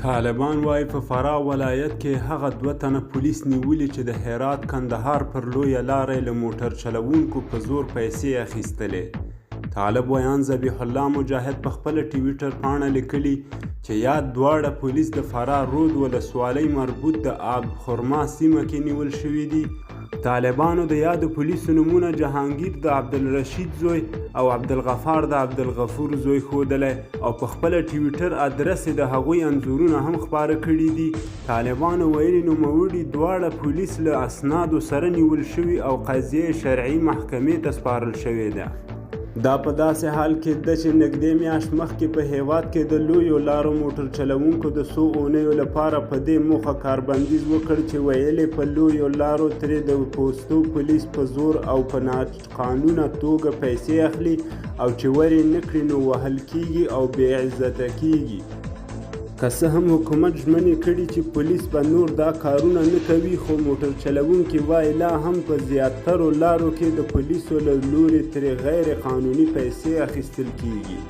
طالبان وايي په فراه ولایت کې هغه 2 تنه پولیس نیولي چې د هرات کندهار پر لویه لاره له موټر چلوونکو په زور پیسې اخیستلې. طالب ویان ذبیح الله مجاهد په خپله ټویټر پاڼه لیکلي چې یاد دواړه پولیس د فراه رود ولسوالۍ مربوط د آب خرما سیمه کې نیول شوي دي. طالبانو د یادو پولیسو نومونه جهانگیر د عبدالرشید زوی او عبدالغفار د عبدالغفور زوی ښودلی او په خپله ټویټر ادرس د هغوی انځورونه هم خپاره کړي دي. طالبانو ویلي نوموړي دواړه پولیس له اسنادو سره نیول شوي او قضیه شرعي محکمې ته سپارل شوې ده. دا په داسې حال کې ده چې نږدې میاشت مخکې په هیواد کې د لویو لارو موټر چلوونکو د څو اونیو لپاره په دې موخه کاربندیز وکړ چې ویل په لویو لارو ترې د پوستو پولیس په زور او په ناقانونه توګه پیسې اخلي او چې ور یې نه کړي نو وهل کیږي او بې عزته کیږي. که څه هم حکومت ژمنې کړي چې پولیس به نور دا کارونه نه کوي، خو موټر چلوونکي وایي لا هم په زیاترو لارو کې د پولیسو له لوري ترې غیر قانوني پیسې اخیستل کیږي.